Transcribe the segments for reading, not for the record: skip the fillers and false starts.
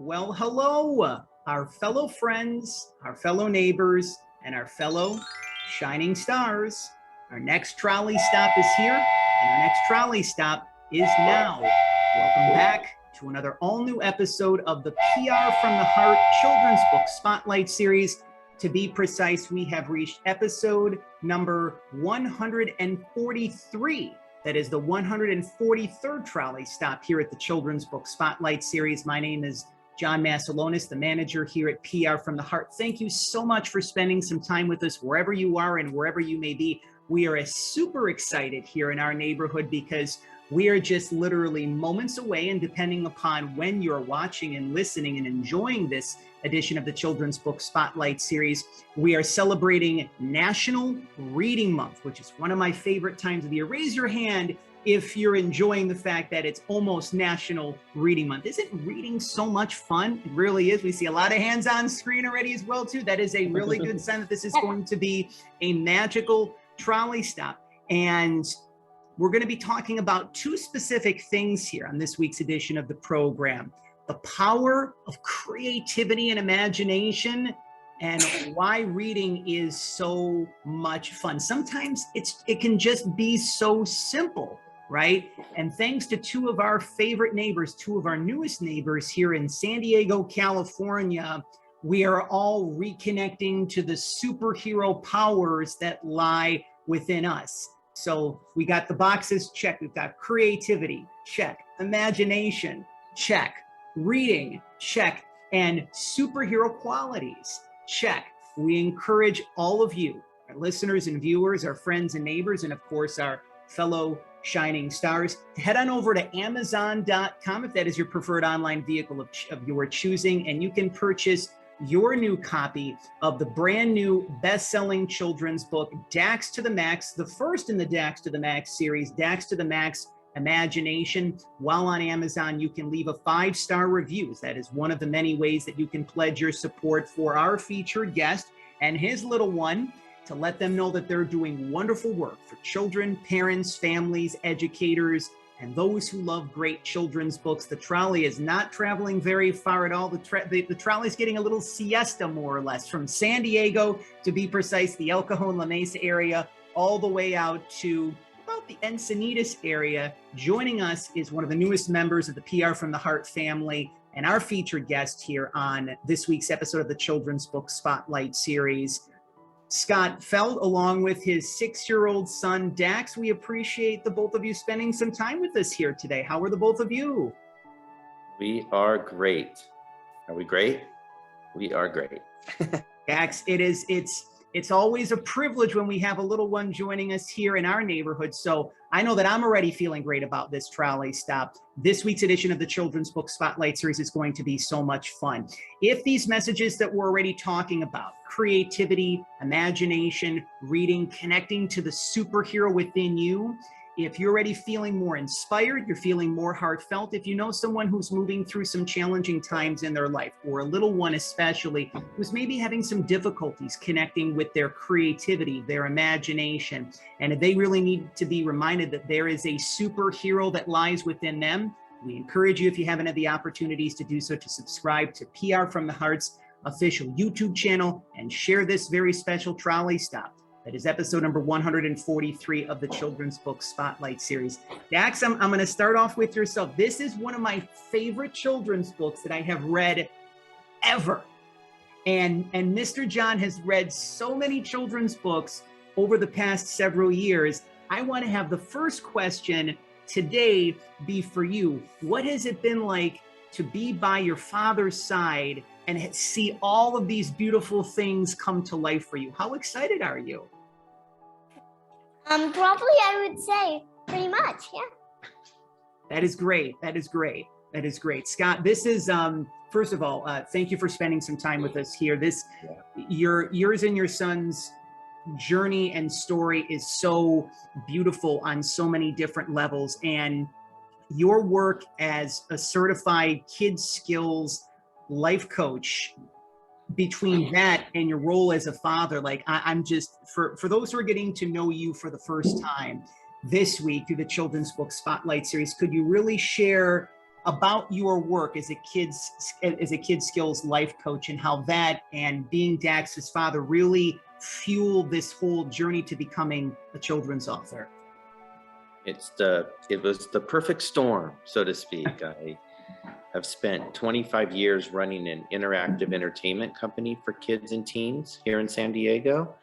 Well, hello, our fellow friends, our fellow neighbors, and our fellow shining stars. Our next trolley stop is here, and our next trolley stop is now. Welcome back to another all-new episode of the PR from the Heart Children's Book Spotlight Series. To be precise, we have reached episode number 143. That is the 143rd trolley stop here at the Children's Book Spotlight Series. My name is John Masiulionis, the manager here at PR from the Heart. Thank you so much for spending some time with us wherever you are and wherever you may be. We are super excited here in our neighborhood because we are just literally moments away, and depending upon when you're watching and listening and enjoying this edition of the Children's Book Spotlight Series, we are celebrating National Reading Month, which is one of my favorite times of the year. Raise your hand if you're enjoying the fact that it's almost National Reading Month. Isn't reading so much fun? It really is. We see a lot of hands on screen already as well, too. That is a really good sign that this is going to be a magical trolley stop. And we're going to be talking about two specific things here on this week's edition of the program: the power of creativity and imagination, and why reading is so much fun. Sometimes it can just be so simple, right? And thanks to two of our favorite neighbors, two of our newest neighbors here in San Diego, California, we are all reconnecting to the superhero powers that lie within us. So we got the boxes checked. We've got creativity, check. Imagination, check. Reading, check. And superhero qualities, check. We encourage all of you, our listeners and viewers, our friends and neighbors, and of course our fellow shining stars, to head on over to Amazon.com if that is your preferred online vehicle of your choosing, and you can purchase your new copy of the brand new best-selling children's book, Dax to the Max, the first in the Dax to the Max series, Dax to the Max Imagination. While on Amazon, you can leave a 5-star review. That is one of the many ways that you can pledge your support for our featured guest and his little one, to let them know that they're doing wonderful work for children, parents, families, educators, and those who love great children's books. The trolley is not traveling very far at all. The trolley's getting a little siesta, more or less, from San Diego, to be precise, the El Cajon, La Mesa area, all the way out to about the Encinitas area. Joining us is one of the newest members of the PR from the Heart family and our featured guest here on this week's episode of the Children's Book Spotlight Series, Scott Feld, along with his 6-year-old son, Dax. We appreciate the both of you spending some time with us here today. How are the both of you? We are great. Are we great? We are great. Dax, it's always a privilege when we have a little one joining us here in our neighborhood. So I know that I'm already feeling great about this trolley stop. This week's edition of the Children's Book Spotlight Series is going to be so much fun. If these messages that we're already talking about, creativity, imagination, reading, connecting to the superhero within you, if you're already feeling more inspired, you're feeling more heartfelt, if you know someone who's moving through some challenging times in their life, or a little one especially, who's maybe having some difficulties connecting with their creativity, their imagination, and if they really need to be reminded that there is a superhero that lies within them, we encourage you, if you haven't had the opportunities to do so, to subscribe to PR from the Heart's official YouTube channel and share this very special trolley stop. That is episode number 143 of the Children's Book Spotlight Series. Dax, I'm going to start off with yourself. This is one of my favorite children's books that I have read ever. And Mr. John has read so many children's books over the past several years. I want to have the first question today be for you. What has it been like to be by your father's side and see all of these beautiful things come to life for you? How excited are you? Probably I would say pretty much, yeah. That is great. That is great. That is great. Scott, this is, first of all, thank you for spending some time with us here. Yours and your son's journey and story is so beautiful on so many different levels. And your work as a certified kids skills life coach, between that and your role as a father, like I'm just, for those who are getting to know you for the first time this week through the Children's Book Spotlight Series, could you really share about your work as a kid skills life coach, and how that and being Dax's father really fueled this whole journey to becoming a children's author. It was the perfect storm, so to speak. I have spent 25 years running an interactive entertainment company for kids and teens here in San Diego.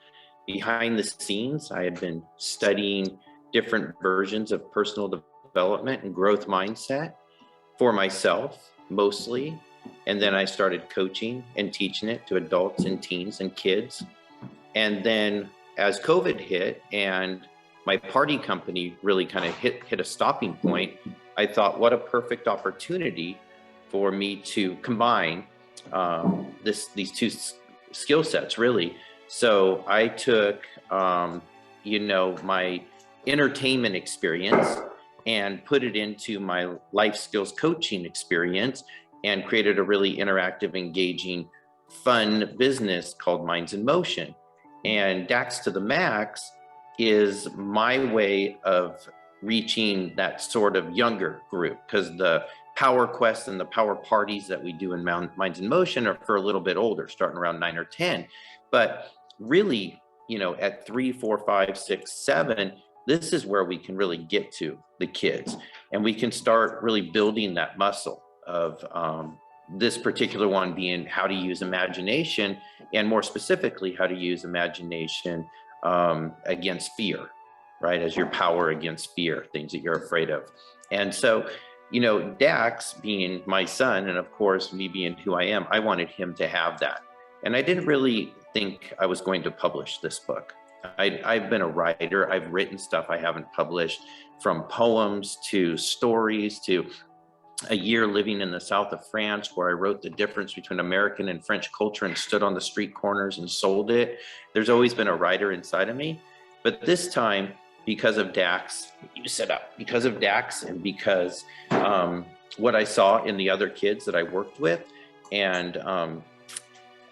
Behind the scenes, I had been studying different versions of personal development and growth mindset for myself mostly. And then I started coaching and teaching it to adults and teens and kids. And then as COVID hit and my party company really kind of hit a stopping point, I thought, what a perfect opportunity for me to combine these two skill sets, really. So I took, my entertainment experience and put it into my life skills coaching experience and created a really interactive, engaging, fun business called Minds in Motion. And Dax to the Max is my way of reaching that sort of younger group, because the Power Quest and the Power Parties that we do in Minds in Motion are for a little bit older, starting around 9 or 10. But really, at 3, 4, 5, 6, 7, this is where we can really get to the kids, and we can start really building that muscle of this particular one being how to use imagination, and more specifically, how to use imagination against fear, right? As your power against fear, things that you're afraid of. And so, Dax being my son, and of course, me being who I am, I wanted him to have that. And I didn't really think I was going to publish this book. I've been a writer. I've written stuff I haven't published, from poems to stories to a year living in the south of France, where I wrote the difference between American and French culture and stood on the street corners and sold it. There's always been a writer inside of me. But this time, because of Dax, because of Dax, and because what I saw in the other kids that I worked with, and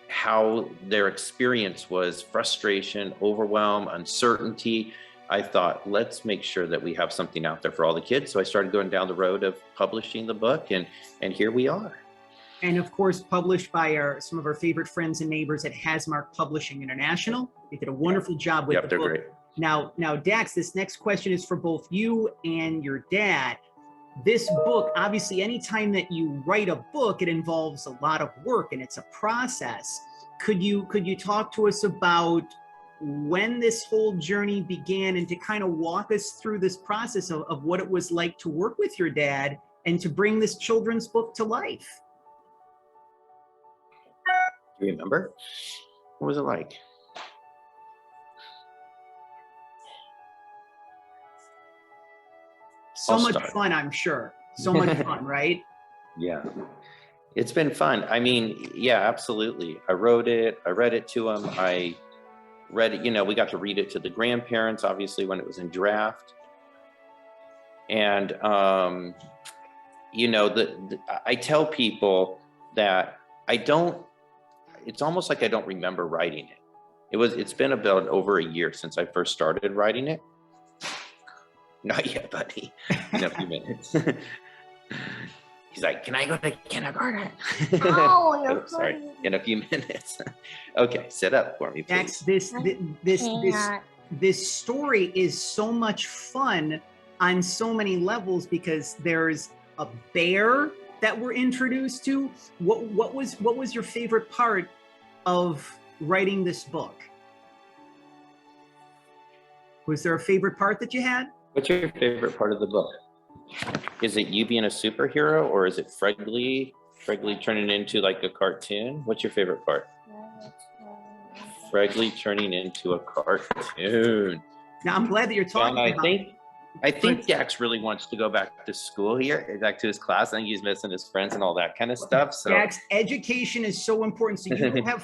how their experience was frustration, overwhelm, uncertainty, I thought, let's make sure that we have something out there for all the kids. So I started going down the road of publishing the book, and here we are. And of course, published by some of our favorite friends and neighbors at Hasmark Publishing International. They did a wonderful job with the they're book. Great. Now, Dax, this next question is for both you and your dad. This book, obviously, anytime that you write a book, it involves a lot of work and it's a process. Could you talk to us about when this whole journey began, and to kind of walk us through this process of what it was like to work with your dad and to bring this children's book to life? Do you remember? What was it like? So much fun, I'm sure. So much fun, right? Yeah, it's been fun. I mean, yeah, absolutely. I wrote it. I read it to him. I read it, we got to read it to the grandparents, obviously, when it was in draft. And, I tell people that it's almost like I don't remember writing it. It's been about over a year since I first started writing it. Not yet, buddy. In a few minutes. He's like, can I go to kindergarten? Oh, sorry. In a few minutes. Okay, sit up for me, please. Dax, this story is so much fun on so many levels, because there's a bear that we're introduced to. What was your favorite part of writing this book? Was there a favorite part that you had? What's your favorite part of the book? Is it you being a superhero, or is it Fregley turning into like a cartoon? What's your favorite part? Fregley turning into a cartoon. Now, I'm glad that you're talking about I think Dax really wants to go back to school here, back to his class. I think he's missing his friends and all that kind of stuff. So Dax, education is so important. So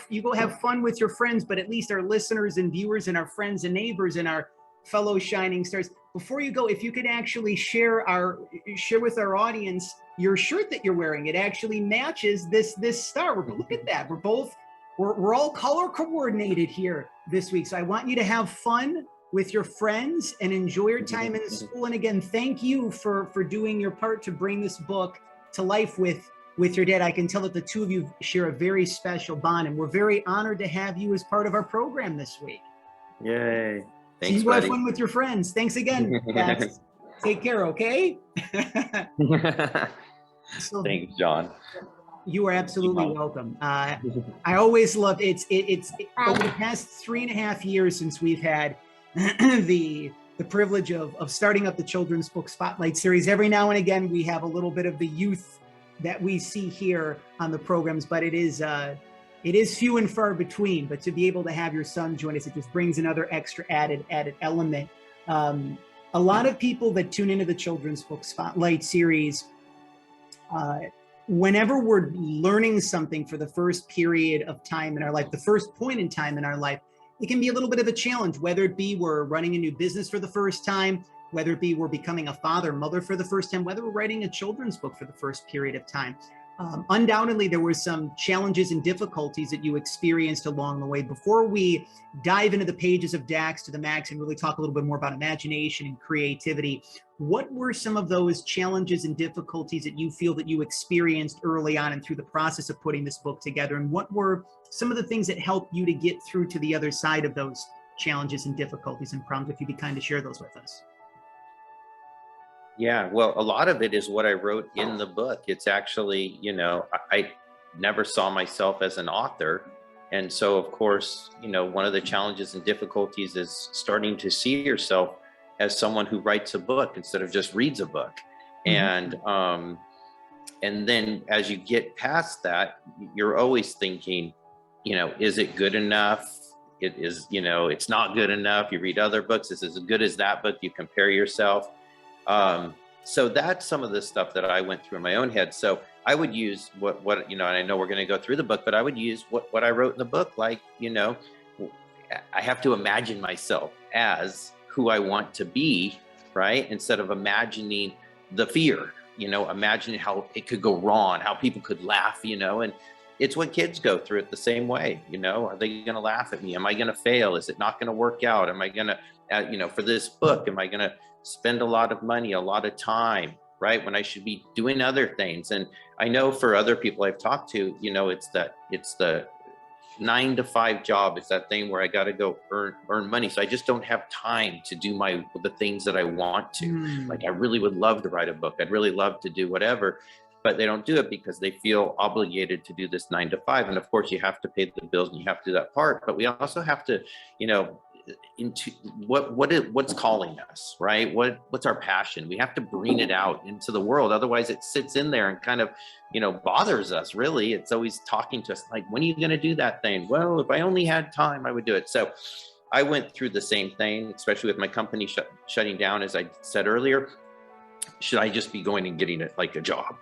you go have fun with your friends, but at least our listeners and viewers and our friends and neighbors and our fellow shining stars, before you go, if you could actually share with our audience your shirt that you're wearing. It actually matches this star. Look at that. We're all color coordinated here this week. So I want you to have fun with your friends and enjoy your time in school. And again, thank you for doing your part to bring this book to life with your dad. I can tell that the two of you share a very special bond, and we're very honored to have you as part of our program this week. Yay. So Thanks, you have buddy. fun with your friends. Thanks again, Dax. Take care, okay? So, Thanks, John. you are absolutely welcome. I always love it's over the past 3.5 years since we've had the privilege of starting up the Children's Book Spotlight series. Every now and again, we have a little bit of the youth that we see here on the programs, but it is few and far between. But to be able to have your son join us, it just brings another extra added element. A lot of people that tune into the Children's Book Spotlight series, whenever we're learning something for the first period of time in our life, the first point in time in our life, it can be a little bit of a challenge, whether it be we're running a new business for the first time, whether it be we're becoming a father, mother for the first time, whether we're writing a children's book for the first period of time. Undoubtedly, there were some challenges and difficulties that you experienced along the way. Before we dive into the pages of Dax to the Max and really talk a little bit more about imagination and creativity, what were some of those challenges and difficulties that you feel that you experienced early on and through the process of putting this book together? And what were some of the things that helped you to get through to the other side of those challenges and difficulties and problems, if you'd be kind to share those with us? Yeah, well, a lot of it is what I wrote in the book. It's actually, I never saw myself as an author. And so, of course, one of the challenges and difficulties is starting to see yourself as someone who writes a book instead of just reads a book. Mm-hmm. And then as you get past that, you're always thinking, is it good enough? It is, it's not good enough. You read other books. This is as good as that book. You compare yourself. So that's some of the stuff that I went through in my own head. So I would use what, and I know we're going to go through the book, but I would use what I wrote in the book. Like, I have to imagine myself as who I want to be, right? Instead of imagining the fear, imagining how it could go wrong, how people could laugh, and it's what kids go through it the same way. Are they going to laugh at me? Am I going to fail? Is it not going to work out? Am I going to, for this book, am I going to spend a lot of money, a lot of time, right? When I should be doing other things. And I know for other people I've talked to, it's the 9-to-5 job. It's that thing where I got to go earn money. So I just don't have time to do the things that I want to. Like, I really would love to write a book. I'd really love to do whatever, but they don't do it because they feel obligated to do this 9-to-5. And of course you have to pay the bills and you have to do that part, but we also have to, into what's calling us, right? What's our passion? We have to bring it out into the world. Otherwise it sits in there and kind of, bothers us. Really, it's always talking to us like, when are you going to do that thing? Well, if I only had time, I would do it. So I went through the same thing, especially with my company shutting down. As I said earlier, should I just be going and getting it like a job?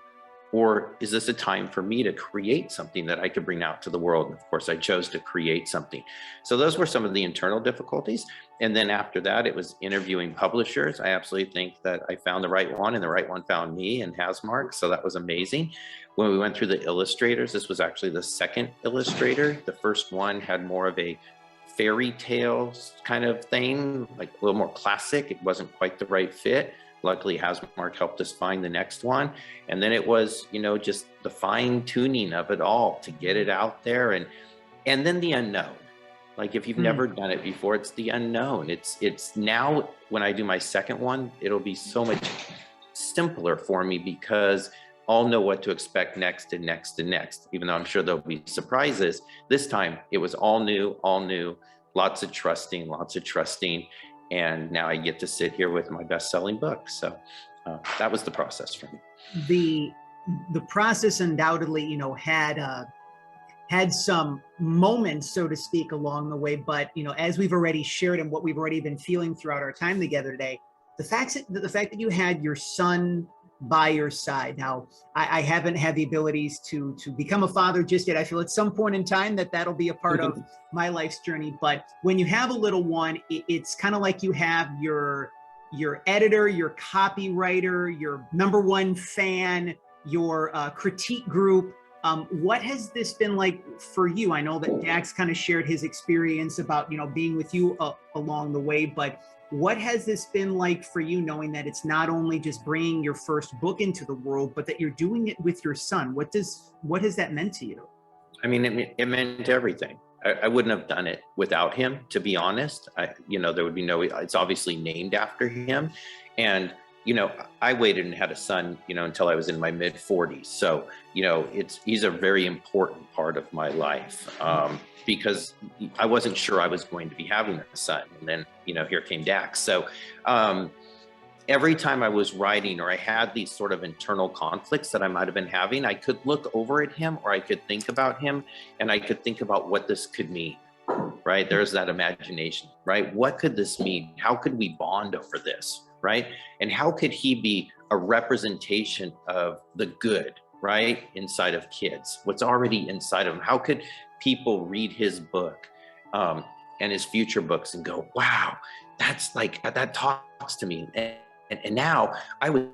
Or is this a time for me to create something that I could bring out to the world? And of course, I chose to create something. So those were some of the internal difficulties. And then after that, it was interviewing publishers. I absolutely think that I found the right one, and the right one found me and Hasmark. So that was amazing. When we went through the illustrators, this was actually the second illustrator. The first one had more of a fairy tale kind of thing, like a little more classic. It wasn't quite the right fit. Luckily, Hasmark helped us find the next one. And then it was, just the fine tuning of it all to get it out there. And then the unknown. Like, if you've never done it before, it's the unknown. It's now when I do my second one, it'll be so much simpler for me because I'll know what to expect next and next and next, even though I'm sure there'll be surprises. This time it was all new, lots of trusting. And now I get to sit here with my best-selling book. So that was the process for me. The process undoubtedly, had some moments, so to speak, along the way. But as we've already shared and what we've already been feeling throughout our time together today, the fact that you had your son by your side. Now, I haven't had the abilities to become a father just yet. I feel at some point in time that'll be a part of my life's journey. But when you have a little one, it's kind of like you have your editor, your copywriter, your number one fan, your critique group. What has this been like for you? I know that Dax kind of shared his experience about, being with you along the way, but What has this been like for you, knowing that it's not only just bringing your first book into the world, but that you're doing it with your son? What has that meant to you? I mean, it meant everything. I wouldn't have done it without him, to be honest. There would be it's obviously named after him. And, I waited and had a son, until I was in my mid 40s. So, he's a very important part of my life, because I wasn't sure I was going to be having a son. And then, here came Dax. So, every time I was writing, or I had these sort of internal conflicts that I might have been having, I could look over at him, or I could think about him, and I could think about what this could mean, right? There's that imagination, right? What could this mean? How could we bond over this, right? And how could he be a representation of the good, right? Inside of kids, what's already inside of them? How could people read his book and his future books and go, wow, that talks to me. And now I was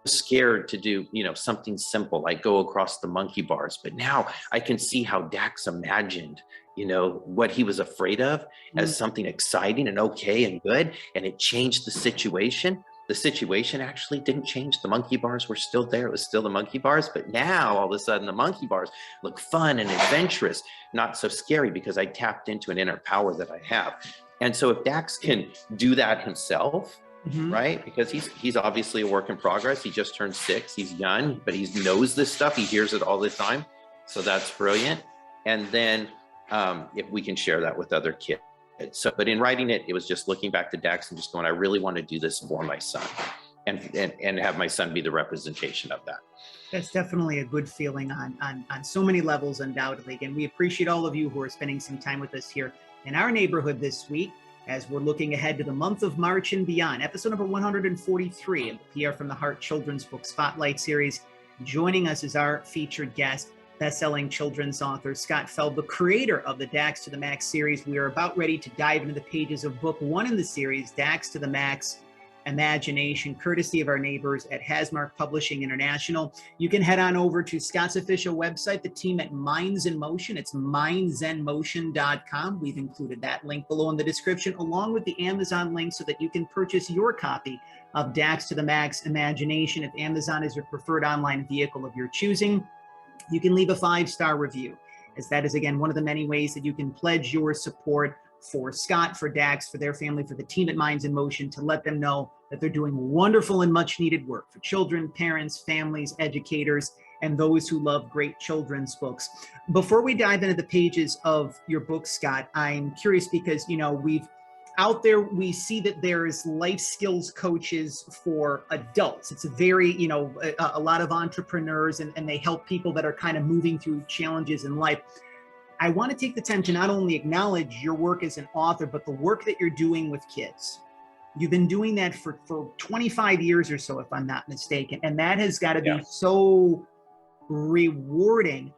scared to do, something simple, like go across the monkey bars. But now I can see how Dax imagined, what he was afraid of as something exciting and okay and good. And it changed the situation. The situation actually didn't change. The monkey bars were still there. It was still the monkey bars. But now all of a sudden the monkey bars look fun and adventurous, not so scary, because I tapped into an inner power that I have. And so if Dax can do that himself, right? Because he's obviously a work in progress. He just turned 6. He's young, but he knows this stuff. He hears it all the time. So that's brilliant. And then if we can share that with other kids. So, but in writing it, it was just looking back to Dax and just going, I really want to do this for my son, and have my son be the representation of that. That's definitely a good feeling on so many levels, undoubtedly. And we appreciate all of you who are spending some time with us here in our neighborhood this week, as we're looking ahead to the month of March and beyond. Episode number 143 of the PR from the Heart Children's Book Spotlight Series. Joining us is our featured guest, best-selling children's author Scott Feld, the creator of the Dax to the Max series. We are about ready to dive into the pages of book 1 in the series, Dax to the Max Imagination, courtesy of our neighbors at Hasmark Publishing International. You can head on over to Scott's official website, the team at Minds in Motion. It's mindsinmotion.com. We've included that link below in the description, along with the Amazon link, so that you can purchase your copy of Dax to the Max Imagination. If Amazon is your preferred online vehicle of your choosing, you can leave a 5-star review, as that is, again, one of the many ways that you can pledge your support for Scott, for Dax, for their family, for the team at Minds in Motion, to let them know that they're doing wonderful and much needed work for children, parents, families, educators, and those who love great children's books. Before we dive into the pages of your book, Scott, I'm curious, because, we've out there, we see that there's life skills coaches for adults. It's a very, a lot of entrepreneurs, and they help people that are kind of moving through challenges in life. I want to take the time to not only acknowledge your work as an author, but the work that you're doing with kids. You've been doing that for 25 years or so, if I'm not mistaken, and that has got to be so rewarding.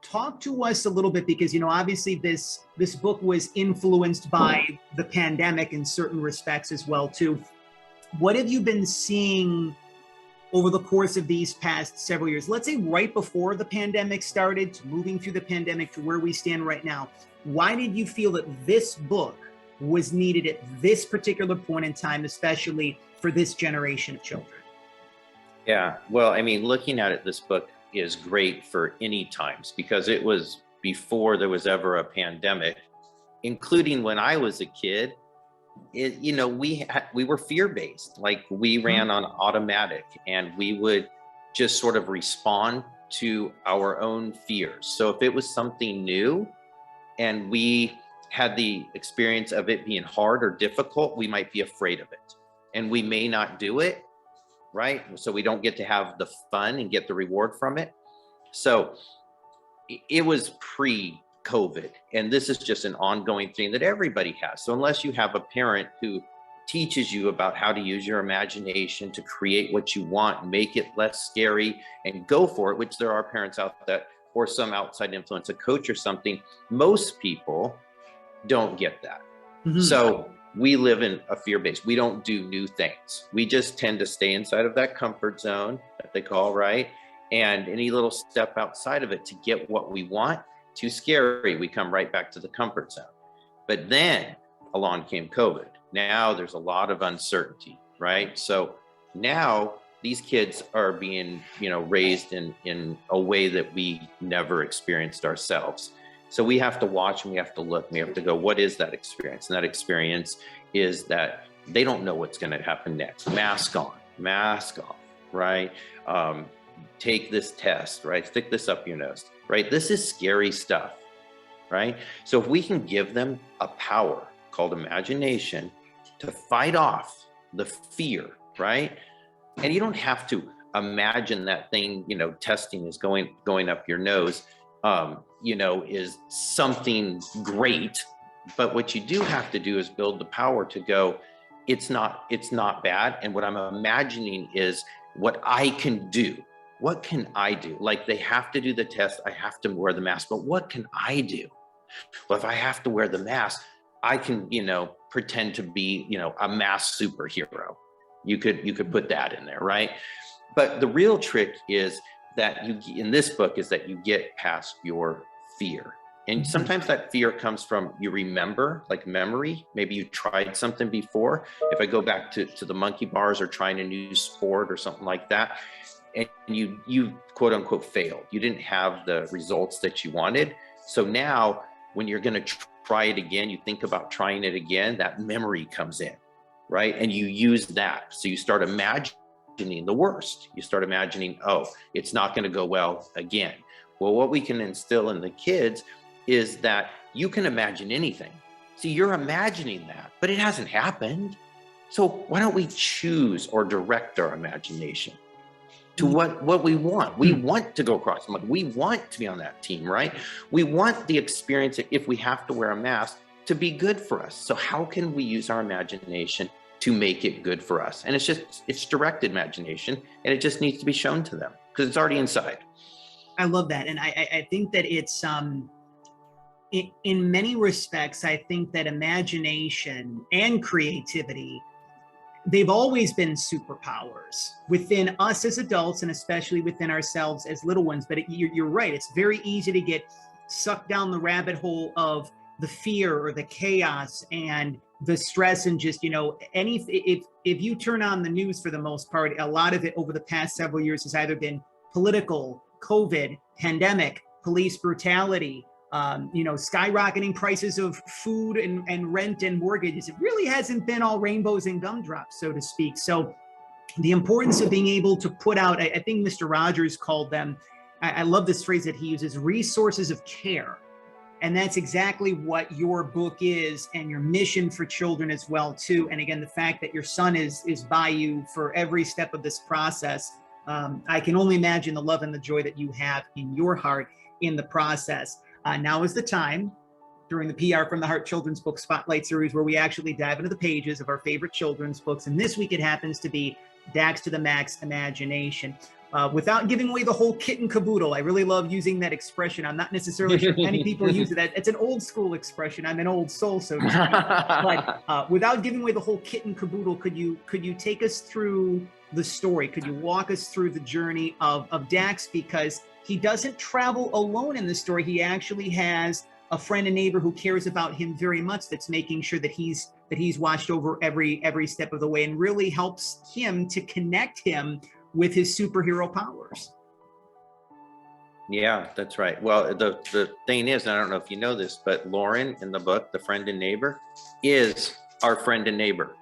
Talk to us a little bit, because, obviously this book was influenced by the pandemic in certain respects as well, too. What have you been seeing over the course of these past several years? Let's say right before the pandemic started, to moving through the pandemic to where we stand right now. Why did you feel that this book was needed at this particular point in time, especially for this generation of children? Yeah, well, I mean, looking at it, this book is great for any times, because it was before there was ever a pandemic, including when I was a kid. We were fear-based, like we ran on automatic, and we would just sort of respond to our own fears. So if it was something new and we had the experience of it being hard or difficult, we might be afraid of it, and we may not do it, right? So we don't get to have the fun and get the reward from it. So it was pre-COVID, and this is just an ongoing thing that everybody has. So unless you have a parent who teaches you about how to use your imagination to create what you want, make it less scary, and go for it, which there are parents out there, or some outside influence, a coach or something, most people don't get that. So we live in a fear base. We don't do new things. We just tend to stay inside of that comfort zone that they call, right? And any little step outside of it to get what we want, too scary, we come right back to the comfort zone. But then along came COVID, Now there's a lot of uncertainty, right? So now these kids are being, raised in a way that we never experienced ourselves. So we have to watch and we have to look and we have to go, what is that experience? And that experience is that they don't know what's going to happen next. Mask on, mask off, right? Take this test, right? Stick this up your nose, right? This is scary stuff, right? So if we can give them a power called imagination to fight off the fear, right? And you don't have to imagine that thing, testing is going up your nose, is something great. But what you do have to do is build the power to go, it's not bad. And what I'm imagining is what I can do. What can I do? Like they have to do the test. I have to wear the mask, but what can I do? Well, if I have to wear the mask, I can, pretend to be, a mask superhero. You could put that in there, right? But the real trick is that in this book is that you get past your fear. And sometimes that fear comes from you remember, like memory. Maybe you tried something before. If I go back to the monkey bars or trying a new sport or something like that, and you quote unquote failed. You didn't have the results that you wanted. So now when you're going to try it again, you think about trying it again, that memory comes in, right? And you use that. So you start imagining the worst. You start imagining, oh, it's not going to go well again. Well, what we can instill in the kids is that you can imagine anything. See, you're imagining that, but it hasn't happened. So why don't we choose or direct our imagination to what we want? We want to go across the mud. We want to be on that team, right? We want the experience, if we have to wear a mask, to be good for us. So how can we use our imagination to make it good for us? And it's direct imagination, and it just needs to be shown to them because it's already inside. I love that. And I think that it's, in many respects, I think that imagination and creativity, they've always been superpowers within us as adults and especially within ourselves as little ones. But you're right. It's very easy to get sucked down the rabbit hole of the fear or the chaos and the stress and just, if you turn on the news, for the most part, a lot of it over the past several years has either been political, COVID, pandemic, police brutality, skyrocketing prices of food and rent and mortgages. It really hasn't been all rainbows and gumdrops, so to speak. So the importance of being able to put out, I think Mr. Rogers called them, I love this phrase that he uses, resources of care. And that's exactly what your book is and your mission for children as well, too. And again, the fact that your son is by you for every step of this process, I can only imagine the love and the joy that you have in your heart in the process. Now is the time during the PR from the Heart Children's Book Spotlight Series where we actually dive into the pages of our favorite children's books. And this week it happens to be Dax to the Max Imagination. Without giving away the whole kit and caboodle, I really love using that expression. I'm not necessarily sure many people use it. It's an old school expression. I'm an old soul, so to speak. But without giving away the whole kit and caboodle, could you take us through the story? Could you walk us through the journey of Dax? Because he doesn't travel alone in the story. He actually has a friend and neighbor who cares about him very much, that's making sure that he's watched over every step of the way and really helps him to connect him with his superhero powers. Yeah, that's right. Well, the thing is, and I don't know if you know this, but Lauren in the book, the friend and neighbor, is our friend and neighbor.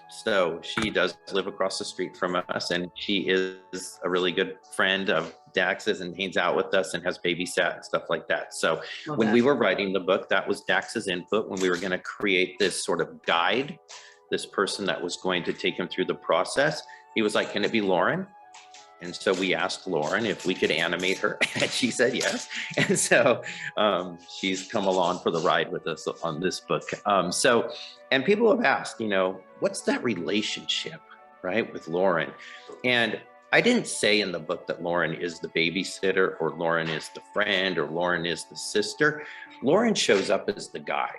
So she does live across the street from us, and she is a really good friend of Dax's and hangs out with us and has babysat and stuff like that. So when we were writing the book, that was Dax's input when we were going to create this sort of guide, this person that was going to take him through the process. He was like, can it be Lauren? And so we asked Lauren if we could animate her, and she said yes. And so she's come along for the ride with us on this book. And people have asked, what's that relationship, right, with Lauren? And I didn't say in the book that Lauren is the babysitter or Lauren is the friend or Lauren is the sister. Lauren shows up as the guide.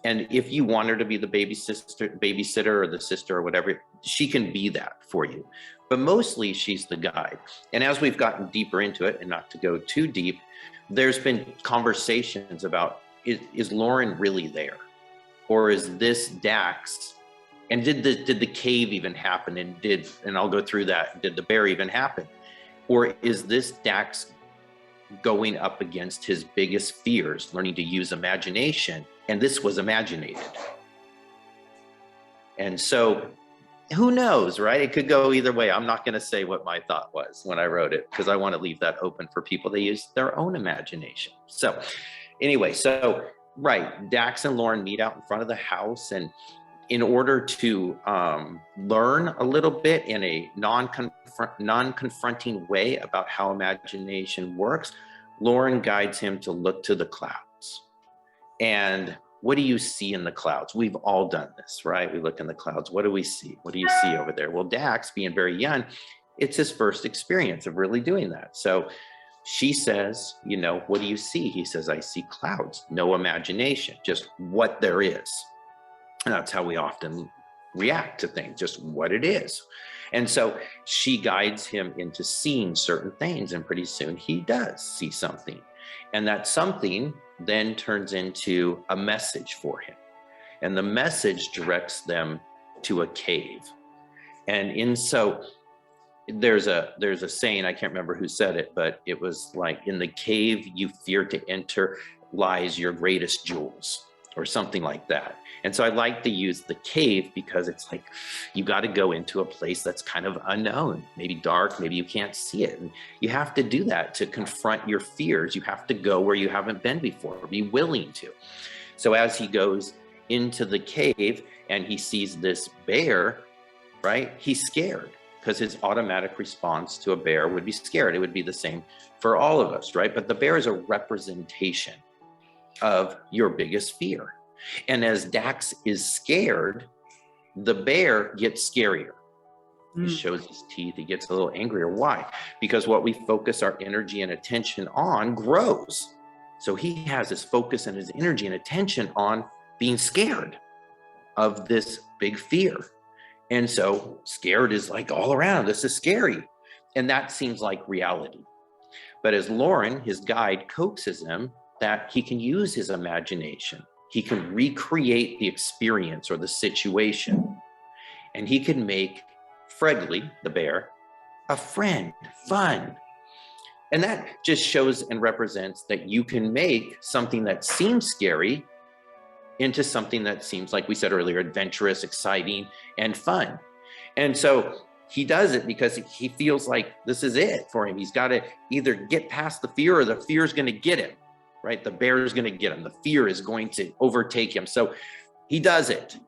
And if you want her to be the babysitter or the sister or whatever, she can be that for you. But mostly she's the guide. And as we've gotten deeper into it, and not to go too deep, there's been conversations about, is Lauren really there? Or is this Dax? And did the cave even happen? And I'll go through that. Did the bear even happen? Or is this Dax going up against his biggest fears, learning to use imagination? And this was imaginated. And so who knows, right? It could go either way. I'm not going to say what my thought was when I wrote it, because I want to leave that open for people to use their own imagination. So anyway, right, Dax and Lauren meet out in front of the house, and in order to learn a little bit in a non-confronting way about how imagination works, Lauren guides him to look to the clouds. And what do you see in the clouds? We've all done this, right? We look in the clouds. What do we see? What do you see over there? Well, Dax, being very young, it's his first experience of really doing that. So she says, you know, what do you see? He says, I see clouds, no imagination, just what there is. And that's how we often react to things, just what it is. And so she guides him into seeing certain things, and pretty soon he does see something. And that something then turns into a message for him. And the message directs them to a cave. And so there's a saying, I can't remember who said it, but it was like, in the cave you fear to enter lies your greatest jewels, or something like that. And so I like to use the cave because it's like, you got to go into a place that's kind of unknown, maybe dark, maybe you can't see it. And you have to do that to confront your fears. You have to go where you haven't been before, be willing to. So as he goes into the cave and he sees this bear, right, he's scared, because his automatic response to a bear would be scared. It would be the same for all of us, right? But the bear is a representation of your biggest fear. And as Dax is scared, the bear gets scarier. He shows his teeth, he gets a little angrier. Why? Because what we focus our energy and attention on grows. So he has his focus and his energy and attention on being scared of this big fear. And so scared is like all around, this is scary. And that seems like reality. But as Lauren, his guide, coaxes him that he can use his imagination. He can recreate the experience or the situation. And he can make Fregley, the bear, a friend, fun. And that just shows and represents that you can make something that seems scary into something that seems, like we said earlier, adventurous, exciting, and fun. And so he does it because he feels like this is it for him. He's got to either get past the fear, or the fear is going to get him, right? The bear is going to get him. The fear is going to overtake him. So he does it.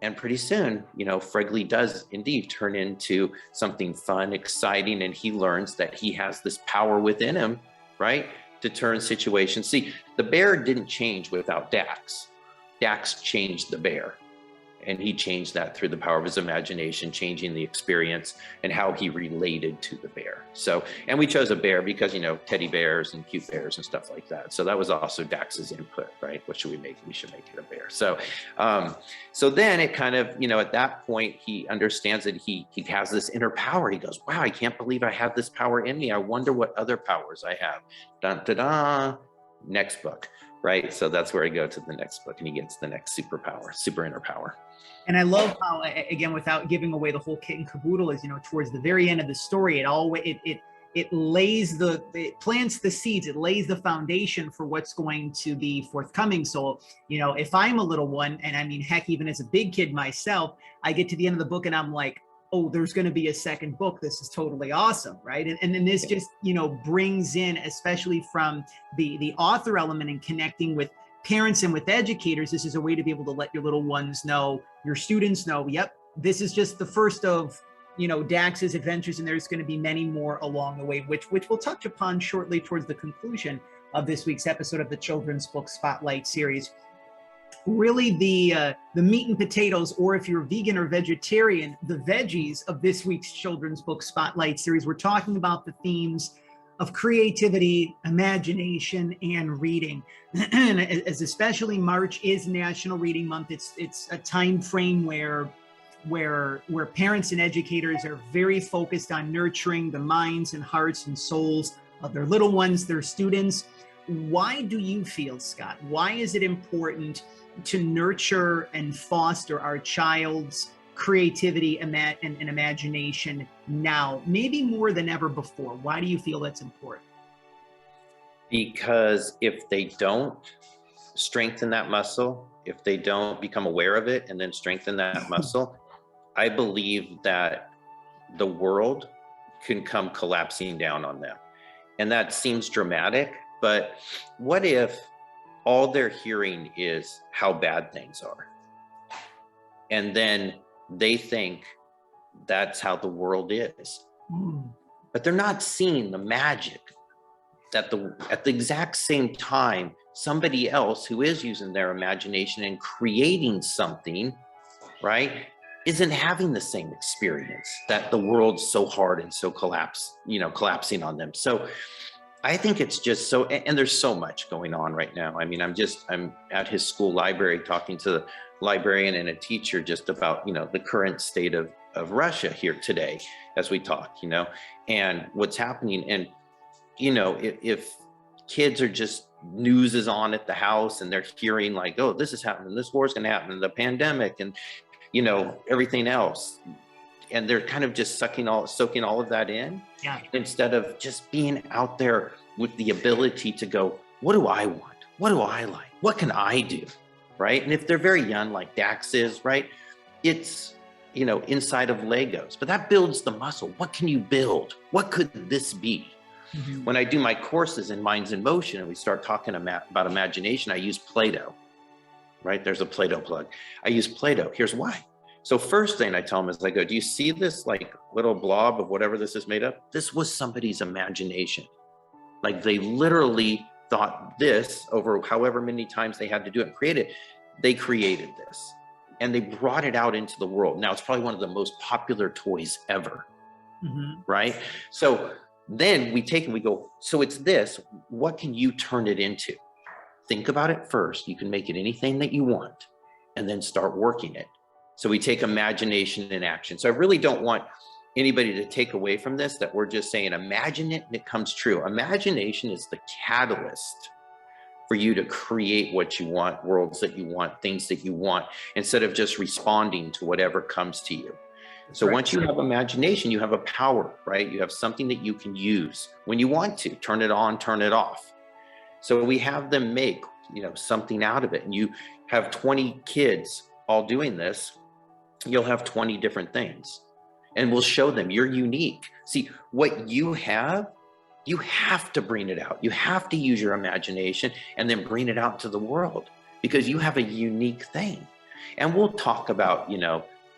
And pretty soon, you know, Fregley does indeed turn into something fun, exciting, and he learns that he has this power within him, right, to turn situations. See, the bear didn't change without Dax. Dax changed the bear, and he changed that through the power of his imagination, changing the experience and how he related to the bear. So, and we chose a bear because, you know, teddy bears and cute bears and stuff like that. So that was also Dax's input, right? What should we make? We should make it a bear. So, so then it kind of, you know, at that point, he understands that he has this inner power. He goes, wow, I can't believe I have this power in me. I wonder what other powers I have. Dun, da, da. Next book, right? So that's where I go to the next book, and he gets the next superpower, super inner power. And I love how, again, without giving away the whole kit and caboodle, is, you know, towards the very end of the story, it plants the seeds, it lays the foundation for what's going to be forthcoming. So, you know, if I'm a little one, and I mean, heck, even as a big kid myself, I get to the end of the book and I'm like, oh, there's going to be a second book. This is totally awesome, right? And then this just, you know, brings in, especially from the author element and connecting with parents and with educators, this is a way to be able to let your little ones know, your students know, yep, this is just the first of, you know, Dax's adventures, and there's going to be many more along the way, which we'll touch upon shortly towards the conclusion of this week's episode of the Children's Book Spotlight series. Really the meat and potatoes, or if you're vegan or vegetarian, the veggies of this week's Children's Book Spotlight series. We're talking about the themes of creativity, imagination, and reading. And as especially March is National Reading Month, it's a time frame where parents and educators are very focused on nurturing the minds and hearts and souls of their little ones, their students. why do you feel, Scott, why is it important to nurture and foster our child's creativity and imagination now, maybe more than ever before? Why do you feel that's important? Because if they don't strengthen that muscle, if they don't become aware of it and then strengthen that muscle, I believe that the world can come collapsing down on them. And that seems dramatic, but what if all they're hearing is how bad things are? And then they think that's how the world is. But they're not seeing the magic that at the exact same time, somebody else who is using their imagination and creating something, right, isn't having the same experience, that the world's so hard and so collapsing on them. So I think it's just so, and there's so much going on right now. I mean, I'm at his school library talking to the librarian and a teacher just about, the current state of Russia here today as we talk, and what's happening. And, if kids are just, news is on at the house and they're hearing like, oh, this is happening, this war's going to happen, the pandemic and, everything else. And they're kind of just soaking all of that in, instead of just being out there with the ability to go, what do I want? What do I like? What can I do? Right. And if they're very young, like Dax is, right, it's, inside of Legos, but that builds the muscle. What can you build? What could this be? Mm-hmm. When I do my courses in Minds in Motion and we start talking about imagination, I use Play-Doh, right? There's a Play-Doh plug. I use Play-Doh. Here's why. So first thing I tell them is I go, do you see this like little blob of whatever this is made of? This was somebody's imagination. Like they literally thought this over however many times they had to do it and create it. They created this and they brought it out into the world. Now it's probably one of the most popular toys ever, right? So then we take and we go, so it's this, what can you turn it into? Think about it first. You can make it anything that you want and then start working it. So we take imagination in action. So I really don't want anybody to take away from this that we're just saying, imagine it and it comes true. Imagination is the catalyst for you to create what you want, worlds that you want, things that you want, instead of just responding to whatever comes to you. So once you have imagination, you have a power, right? You have something that you can use when you want to, turn it on, turn it off. So we have them make, something out of it. And you have 20 kids all doing this, you'll have 20 different things. And we'll show them you're unique. See, what you have to bring it out. You have to use your imagination and then bring it out to the world because you have a unique thing. And we'll talk about,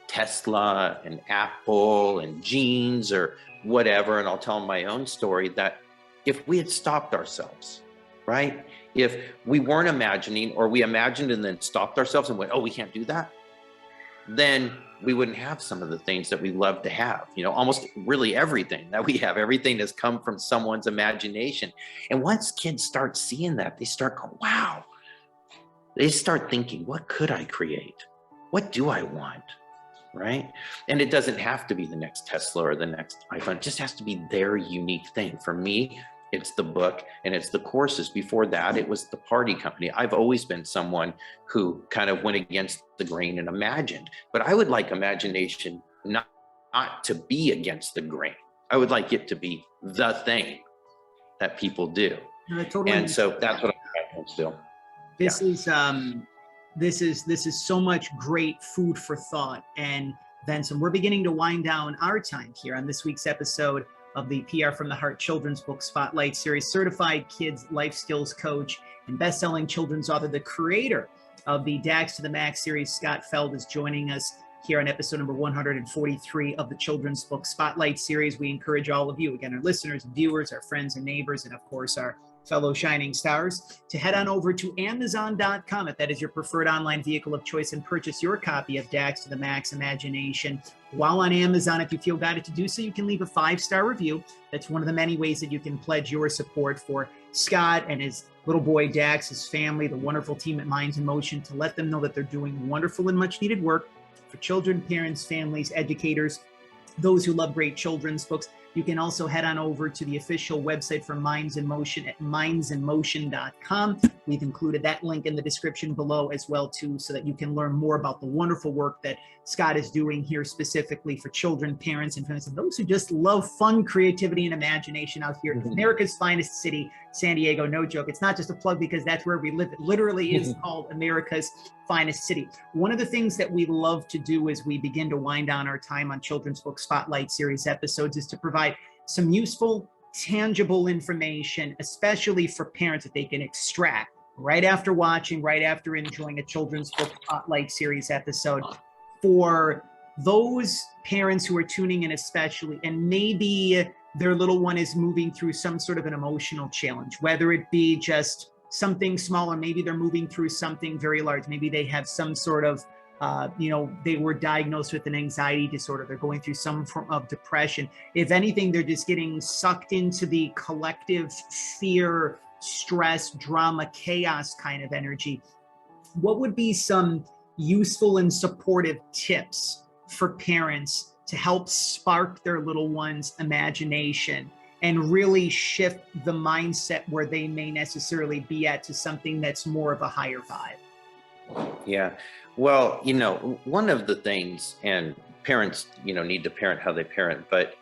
Tesla and Apple and jeans or whatever. And I'll tell them my own story that if we had stopped ourselves, right? If we weren't imagining or we imagined and then stopped ourselves and went, oh, we can't do that, then we wouldn't have some of the things that we love to have, almost really everything that we have, everything has come from someone's imagination. And once kids start seeing that, they start going, wow, they start thinking, what could I create? What do I want? Right? And it doesn't have to be the next Tesla or the next iPhone. It just has to be their unique thing. For me, it's the book and it's the courses. Before that, it was the party company. I've always been someone who kind of went against the grain and imagined, but I would like imagination not to be against the grain. I would like it to be the thing that people do. And so that's what I'm still. This is so much great food for thought. And Benson, we're beginning to wind down our time here on this week's episode of the PR from the Heart Children's Book Spotlight Series. Certified Kids Life Skills Coach and best-selling children's author, the creator of the Dax to the Max series, Scott Feld, is joining us here on episode number 143 of the Children's Book Spotlight Series. We encourage all of you, again, our listeners and viewers, our friends and neighbors, and of course, our fellow shining stars, to head on over to Amazon.com if that is your preferred online vehicle of choice and purchase your copy of Dax to the Max Imagination. While on Amazon, if you feel guided to do so, you can leave a 5-star review. That's one of the many ways that you can pledge your support for Scott and his little boy Dax, his family, the wonderful team at Minds in Motion, to let them know that they're doing wonderful and much needed work for children, parents, families, educators, those who love great children's books. You can also head on over to the official website for Minds in Motion at mindsinmotion.com. We've included that link in the description below as well too, so that you can learn more about the wonderful work that Scott is doing here specifically for children, parents, and families, and those who just love fun, creativity, and imagination out here. America's finest city, San Diego, no joke. It's not just a plug because that's where we live. It literally is called America's finest city. One of the things that we love to do as we begin to wind down our time on Children's Book Spotlight Series episodes is to provide some useful, tangible information, especially for parents that they can extract right after watching, right after enjoying a Children's Book Spotlight Series episode. For those parents who are tuning in especially, and maybe their little one is moving through some sort of an emotional challenge, whether it be just something small, or maybe they're moving through something very large. Maybe they have some sort of, they were diagnosed with an anxiety disorder. They're going through some form of depression. If anything, they're just getting sucked into the collective fear, stress, drama, chaos kind of energy. What would be some useful and supportive tips for parents to help spark their little one's imagination and really shift the mindset where they may necessarily be at to something that's more of a higher vibe? Yeah. Well, one of the things, and parents, need to parent how they parent, but,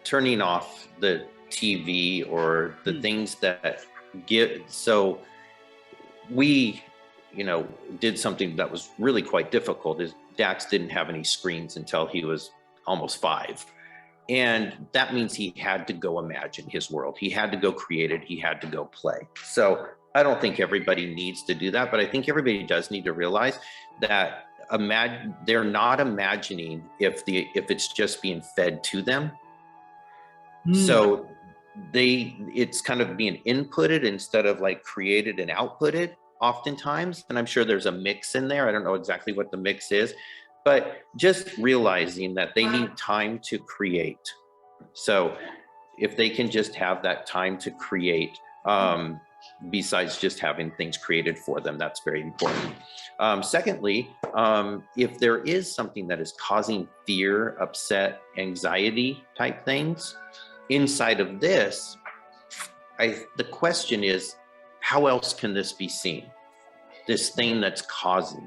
turning off the TV or the things that so we, did something that was really quite difficult. Is Dax didn't have any screens until he was almost 5. And that means he had to go imagine his world. He had to go create it. He had to go play. So I don't think everybody needs to do that, but I think everybody does need to realize that they're not imagining if it's just being fed to them. So it's kind of being inputted instead of like created and outputted oftentimes. And I'm sure there's a mix in there. I don't know exactly what the mix is, but just realizing that they need time to create. So if they can just have that time to create, besides just having things created for them, that's very important. Secondly, if there is something that is causing fear, upset, anxiety type things inside of this, the question is, how else can this be seen? This thing that's causing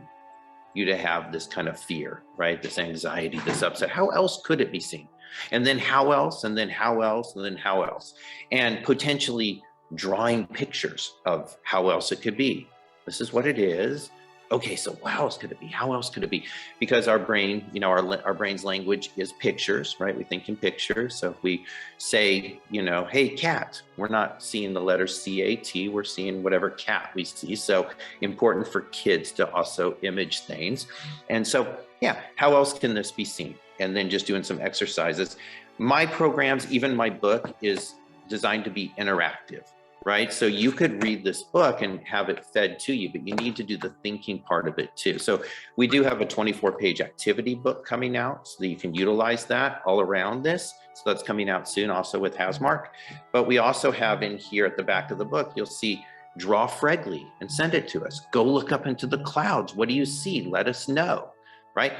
you to have this kind of fear, right? This anxiety, this upset. How else could it be seen? And then how else? And then how else? And then how else? And potentially drawing pictures of how else it could be. This is what it is. Okay, so how else could it be? How else could it be? Because our brain, our brain's language is pictures, right? We think in pictures. So if we say, hey, cat, we're not seeing the letter C-A-T, we're seeing whatever cat we see. So important for kids to also image things. And so, yeah, how else can this be seen? And then just doing some exercises. My programs, even my book, is designed to be interactive. Right? So you could read this book and have it fed to you, but you need to do the thinking part of it too. So we do have a 24-page activity book coming out so that you can utilize that all around this. So that's coming out soon also with Hasmark. But we also have in here at the back of the book, you'll see draw Fregly and send it to us. Go look up into the clouds. What do you see? Let us know, right?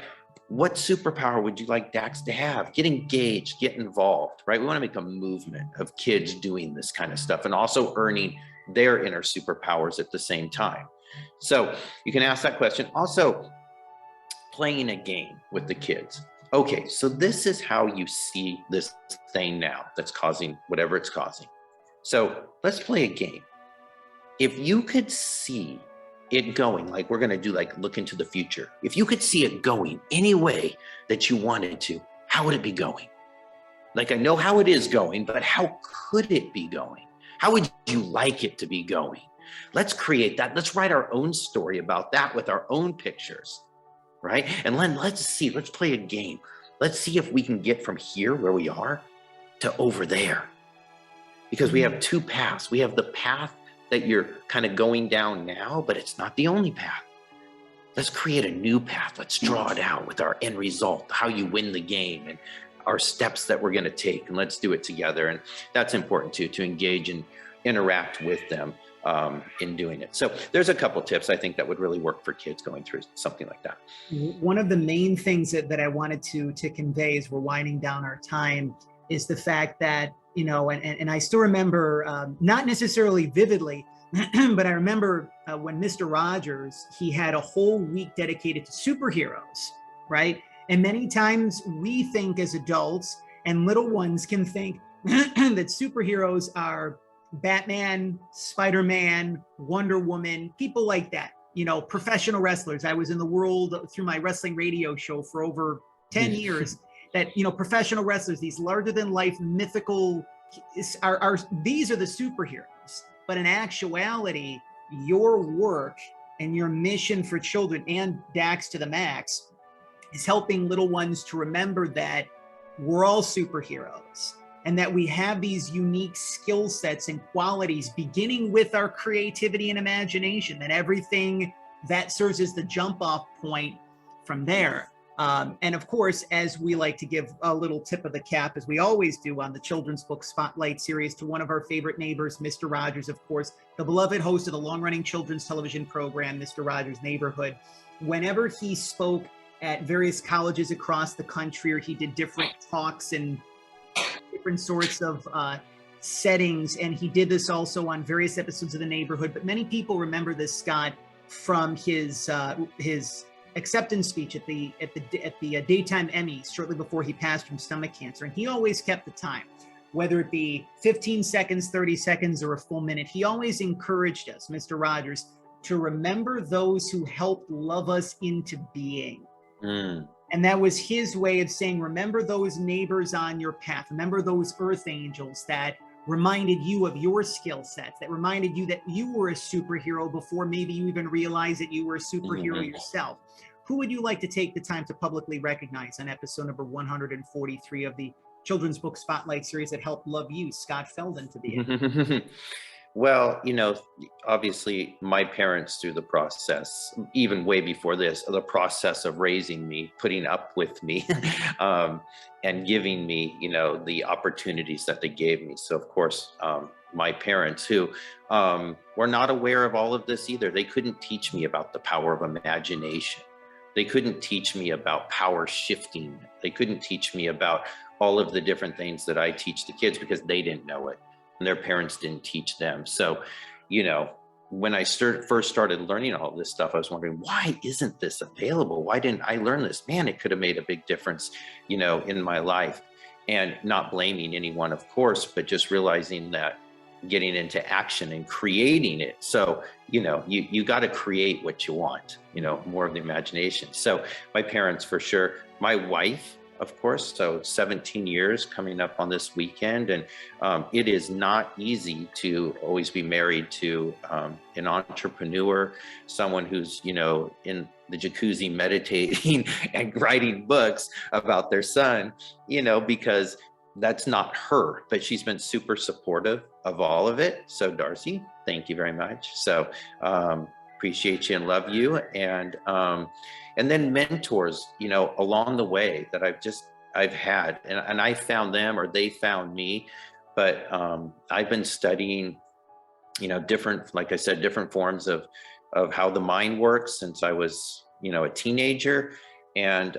What superpower would you like Dax to have? Get engaged, get involved, right? We want to make a movement of kids doing this kind of stuff and also earning their inner superpowers at the same time. So you can ask that question. Also, playing a game with the kids. Okay, so this is how you see this thing now that's causing whatever it's causing. So let's play a game. If you could see it going, like we're going to do, like look into the future. If you could see it going any way that you wanted to, how would it be going? Like I know how it is going, but how could it be going? How would you like it to be going? Let's create that. Let's write our own story about that with our own pictures, right? And let's play a game. Let's see if we can get from here where we are to over there. Because we have two paths. We have the path that you're kind of going down now, but it's not the only path. Let's create a new path. Let's draw it out with our end result, how you win the game and our steps that we're going to take. And let's do it together. And that's important too, to engage and interact with them in doing it. So there's a couple tips I think that would really work for kids going through something like that. One of the main things that I wanted to convey as we're winding down our time, is the fact that, you know, and I still remember, not necessarily vividly, but I remember when Mr. Rogers, he had a whole week dedicated to superheroes, right? And many times we think as adults, and little ones can think that superheroes are Batman, Spider-Man, Wonder Woman, people like that, you know, professional wrestlers. I was in the world through my wrestling radio show for over 10 years that, you know, professional wrestlers, these larger than life mythical are these are the superheroes. But in actuality, your work and your mission for children, and Dax to the max, is helping little ones to remember that we're all superheroes and that we have these unique skill sets and qualities, beginning with our creativity and imagination, and everything that serves as the jump off point from there. And of course, as we like to give a little tip of the cap, as we always do on the Children's Book Spotlight series, to one of our favorite neighbors, Mr. Rogers, of course, the beloved host of the long-running children's television program, Mr. Rogers' Neighborhood. Whenever he spoke at various colleges across the country, or he did different talks and different sorts of settings, and he did this also on various episodes of The Neighborhood, but many people remember this, Scott, from his acceptance speech at the daytime Emmys shortly before he passed from stomach cancer. And he always kept the time, whether it be 15 seconds, 30 seconds, or a full minute. He always encouraged us, Mr. Rogers, to remember those who helped love us into being. And that was his way of saying, remember those neighbors on your path. Remember those earth angels that reminded you of your skill sets, that reminded you that you were a superhero before maybe you even realized that you were a superhero yourself. Who would you like to take the time to publicly recognize on episode number 143 of the Children's Book Spotlight series that helped love you, Scott Feld, into being? Well, you know, obviously my parents through the process, even way before this, the process of raising me, putting up with me, and giving me, you know, the opportunities that they gave me. So of course, my parents who were not aware of all of this either. They couldn't teach me about the power of imagination. They couldn't teach me about power shifting. They couldn't teach me about all of the different things that I teach the kids because they didn't know it. And their parents didn't teach them. So, you know, when I first started learning all this stuff, I was wondering, why isn't this available? Why didn't I learn this? Man, it could have made a big difference, you know, in my life. And not blaming anyone, of course, but just realizing that getting into action and creating it. So, you know, you got to create what you want, you know, more of the imagination. So my parents, for sure. My wife, of course, so 17 years coming up on this weekend. And it is not easy to always be married to an entrepreneur, someone who's, you know, in the jacuzzi meditating and writing books about their son, you know, because that's not her, but she's been super supportive of all of it. So Darcy, thank you very much. So appreciate you and love you. And then mentors, you know, along the way that I've had, and I found them or they found me, but I've been studying, you know, different, like I said, different forms of how the mind works since I was, you know, a teenager. And,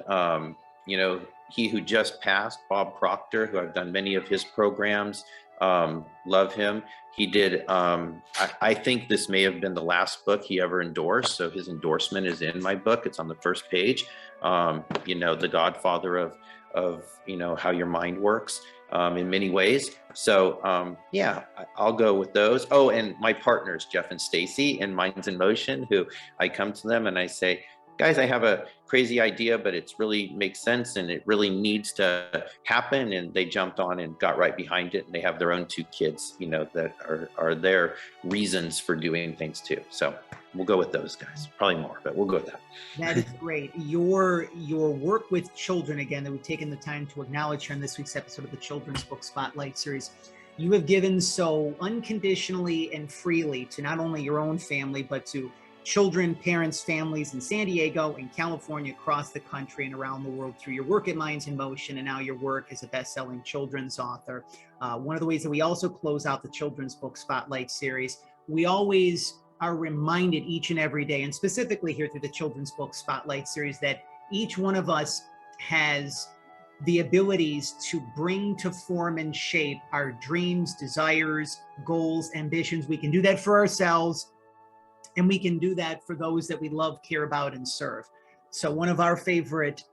you know, he who just passed, Bob Proctor, who I've done many of his programs, love him. He did, I think this may have been the last book he ever endorsed. So his endorsement is in my book. It's on the first page. You know, the godfather of, you know, how your mind works in many ways. So yeah, I'll go with those. Oh, and my partners, Jeff and Stacy in Minds in Motion, who I come to them and I say, guys, I have a crazy idea, but it's really makes sense and it really needs to happen. And they jumped on and got right behind it. And they have their own 2 kids, you know, that are their reasons for doing things too. So we'll go with those guys, probably more, but we'll go with that. That is great. Your work with children, again, that we've taken the time to acknowledge here in this week's episode of the Children's Book Spotlight series. You have given so unconditionally and freely to not only your own family, but to children, parents, families in San Diego, in California, across the country, and around the world through your work at Minds in Motion and now your work as a best-selling children's author. One of the ways that we also close out the Children's Book Spotlight series, we always are reminded each and every day, and specifically here through the Children's Book Spotlight series, that each one of us has the abilities to bring to form and shape our dreams, desires, goals, ambitions. We can do that for ourselves, and we can do that for those that we love, care about, and serve. So one of our favorite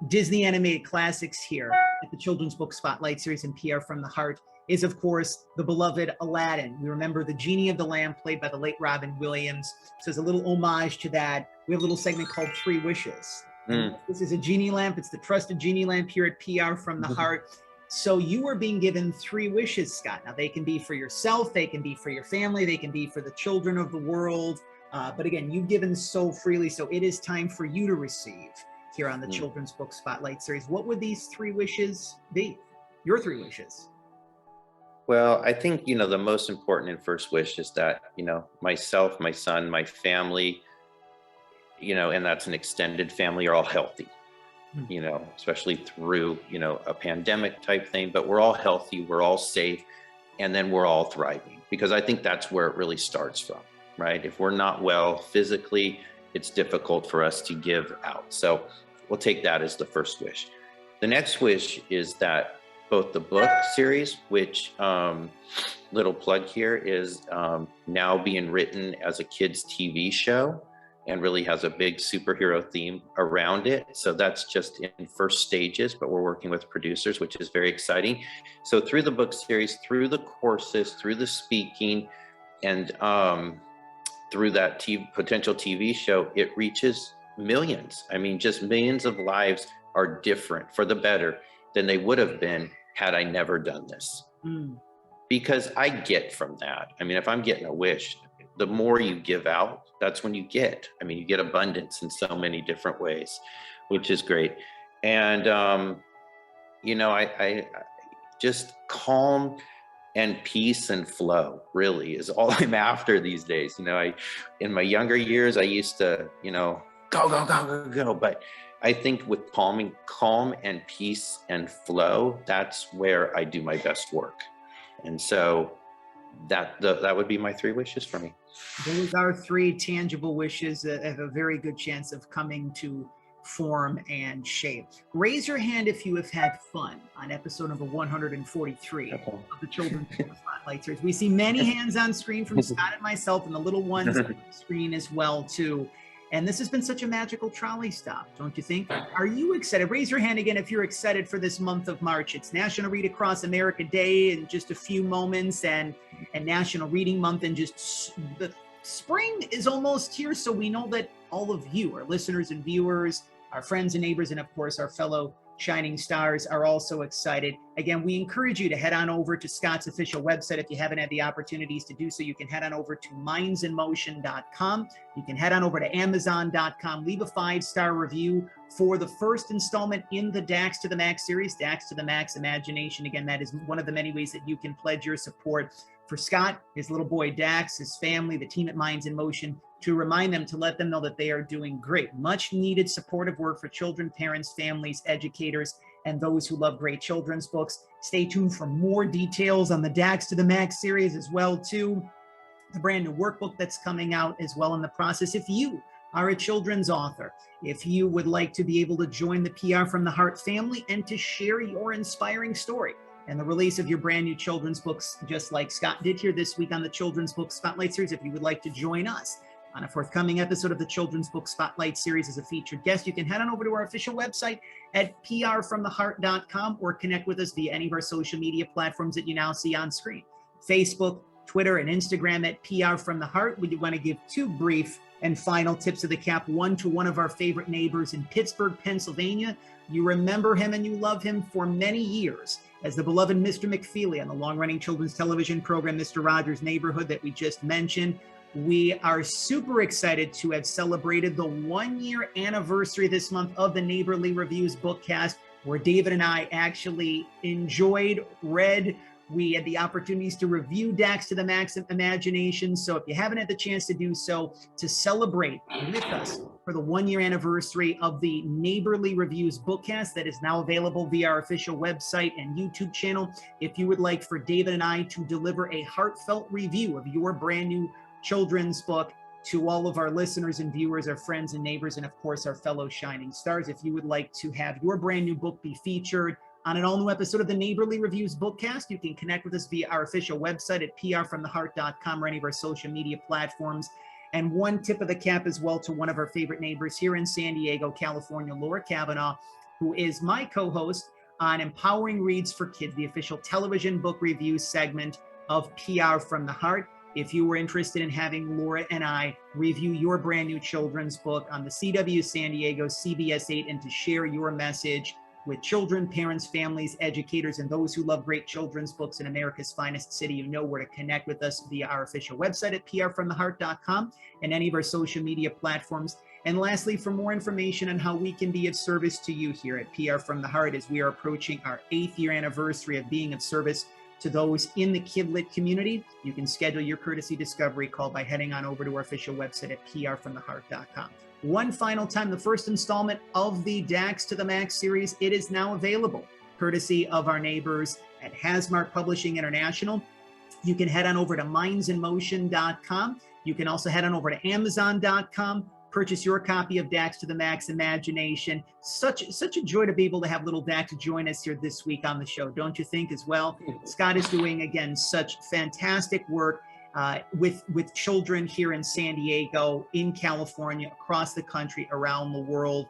Disney animated classics here at the Children's Book Spotlight Series and PR from the Heart is, of course, the beloved Aladdin. We remember the Genie of the Lamp, played by the late Robin Williams. So as a little homage to that, we have a little segment called Three Wishes. This is a genie lamp. It's the trusted genie lamp here at PR from the Heart. So you are being given 3 wishes, Scott. Now, they can be for yourself, they can be for your family, they can be for the children of the world. But again, you've given so freely, so it is time for you to receive here on the Children's Book Spotlight Series. What would these 3 wishes be? Your 3 wishes. Well, I think, the most important and first wish is that, myself, my son, my family, and that's an extended family, are all healthy, especially through, a pandemic type thing, but we're all healthy, we're all safe, and then we're all thriving, because I think that's where it really starts from, right? If we're not well physically, it's difficult for us to give out. So we'll take that as the first wish. The next wish is that both the book series, which little plug here, is now being written as a kids' TV show, and really has a big superhero theme around it. So that's just in first stages, but we're working with producers, which is very exciting. So through the book series, through the courses, through the speaking, and through that potential TV show, it reaches millions. I mean, just millions of lives are different for the better than they would have been had I never done this. Because I get from that. I mean, if I'm getting a wish, the more you give out, that's when you get. I mean, you get abundance in so many different ways, which is great. And, I just calm and peace and flow really is all I'm after these days. In my younger years, I used to, go, go, go, go, go. But I think with calm and peace and flow, that's where I do my best work. And so that would be my 3 wishes for me. Those are 3 tangible wishes that have a very good chance of coming to form and shape. Raise your hand if you have had fun on episode number 143 of the Children's Book Spotlight Series. We see many hands on screen from Scott and myself, and the little ones on the screen as well too. And this has been such a magical trolley stop, don't you think? Are you excited? Raise your hand again if you're excited for this month of March. It's National Read Across America Day in just a few moments, and National Reading Month, and just the spring is almost here. So we know that all of you, our listeners and viewers, our friends and neighbors, and of course our fellow shining stars are also excited. Again, we encourage you to head on over to Scott's official website. If you haven't had the opportunities to do so, you can head on over to mindsinmotion.com. You can head on over to amazon.com, leave a 5-star review for the first installment in the Dax to the Max series, Dax to the Max Imagination. Again, that is one of the many ways that you can pledge your support for Scott, his little boy Dax, his family, the team at Minds in Motion, to remind them, to let them know that they are doing great, much needed supportive work for children, parents, families, educators, and those who love great children's books. Stay tuned for more details on the Dax to the Max series as well too. The brand new workbook that's coming out as well in the process. If you are a children's author, if you would like to be able to join the PR from the Heart family and to share your inspiring story and the release of your brand new children's books, just like Scott did here this week on the Children's Book Spotlight Series, if you would like to join us on a forthcoming episode of the Children's Book Spotlight Series as a featured guest, you can head on over to our official website at prfromtheheart.com or connect with us via any of our social media platforms that you now see on screen. Facebook, Twitter, and Instagram at PR from the Heart. We want to give 2 brief and final tips of the cap. One to one of our favorite neighbors in Pittsburgh, Pennsylvania. You remember him and you love him for many years as the beloved Mr. McFeely on the long-running children's television program, Mr. Rogers' Neighborhood, that we just mentioned. We are super excited to have celebrated the 1-year anniversary this month of the Neighborly Reviews bookcast, where David and I actually enjoyed, read, we had the opportunities to review Dax to the Max Imagination. So if you haven't had the chance to do so, to celebrate with us for the 1-year anniversary of the Neighborly Reviews bookcast that is now available via our official website and YouTube channel. If you would like for David and I to deliver a heartfelt review of your brand new children's book, to all of our listeners and viewers, our friends and neighbors, and of course, our fellow shining stars. If you would like to have your brand new book be featured on an all-new episode of the Neighborly Reviews Bookcast, you can connect with us via our official website at prfromtheheart.com or any of our social media platforms. And one tip of the cap as well to one of our favorite neighbors here in San Diego, California, Laura Kavanaugh, who is my co-host on Empowering Reads for Kids, the official television book review segment of PR from the Heart. If you were interested in having Laura and I review your brand new children's book on the CW San Diego, CBS 8, and to share your message with children, parents, families, educators, and those who love great children's books in America's finest city, you know where to connect with us via our official website at prfromtheheart.com and any of our social media platforms. And lastly, for more information on how we can be of service to you here at PR from the Heart, as we are approaching our 8th year anniversary of being of service to those in the kidlit community, you can schedule your courtesy discovery call by heading on over to our official website at prfromtheheart.com. One final time, the first installment of the Dax to the Max series, it is now available, courtesy of our neighbors at Hasmark Publishing International. You can head on over to mindsinmotion.com. You can also head on over to amazon.com. Purchase your copy of Dax to the Max Imagination. Such a joy to be able to have little Dax join us here this week on the show, don't you think as well? Scott is doing, again, such fantastic work with children here in San Diego, in California, across the country, around the world.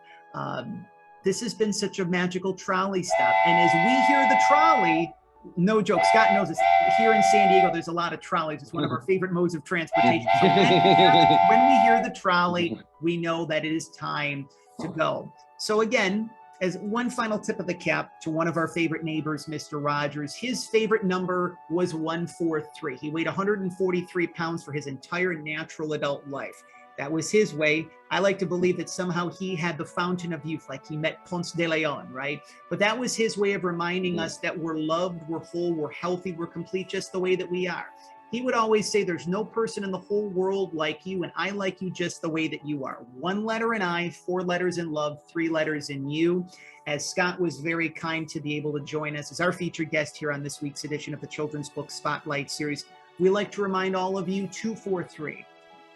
This has been such a magical trolley stop. And as we hear the trolley, no joke, Scott knows this, here in San Diego, there's a lot of trolleys. It's one of our favorite modes of transportation. So when we hear the trolley, we know that it is time to go. So again, as one final tip of the cap to one of our favorite neighbors, Mr. Rogers, his favorite number was 143. He weighed 143 pounds for his entire natural adult life. That was his way. I like to believe that somehow he had the fountain of youth, like he met Ponce de Leon, right? But that was his way of reminding us that we're loved, we're whole, we're healthy, we're complete just the way that we are. He would always say, there's no person in the whole world like you, and I like you just the way that you are. 1 letter in I, 4 letters in love, 3 letters in you. As Scott was very kind to be able to join us as our featured guest here on this week's edition of the Children's Book Spotlight Series, we like to remind all of you 243.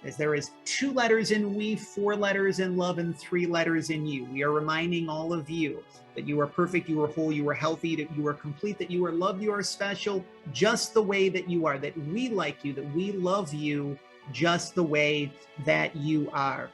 As there is 2 letters in we, 4 letters in love, and 3 letters in you. We are reminding all of you that you are perfect, you are whole, you are healthy, that you are complete, that you are loved, you are special, just the way that you are, that we like you, that we love you just the way that you are.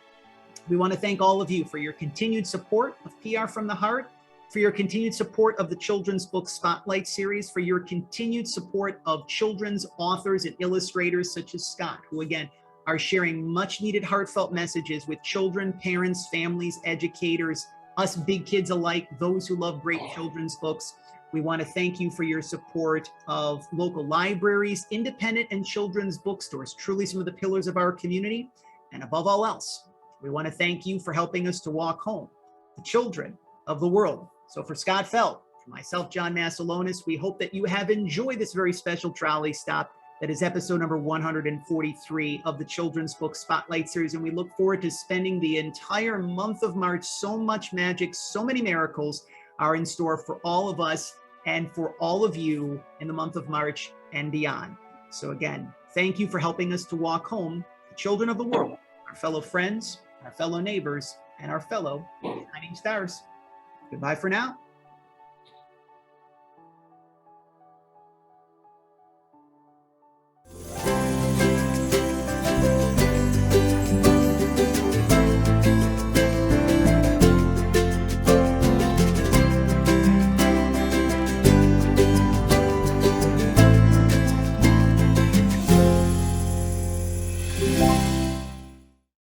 We want to thank all of you for your continued support of PR from the Heart, for your continued support of the Children's Book Spotlight Series, for your continued support of children's authors and illustrators such as Scott, who again, are sharing much needed heartfelt messages with children, parents, families, educators, us big kids alike, those who love great children's books. We want to thank you for your support of local libraries, independent and children's bookstores, truly some of the pillars of our community. And above all else, we want to thank you for helping us to walk home, the children of the world. So for Scott Feld, for myself, John Masiulionis, we hope that you have enjoyed this very special trolley stop. That is episode number 143 of the Children's Book Spotlight Series. And we look forward to spending the entire month of March. So much magic, so many miracles are in store for all of us and for all of you in the month of March and beyond. So again, thank you for helping us to walk home, the children of the world, our fellow friends, our fellow neighbors, and our fellow shining stars. Goodbye for now.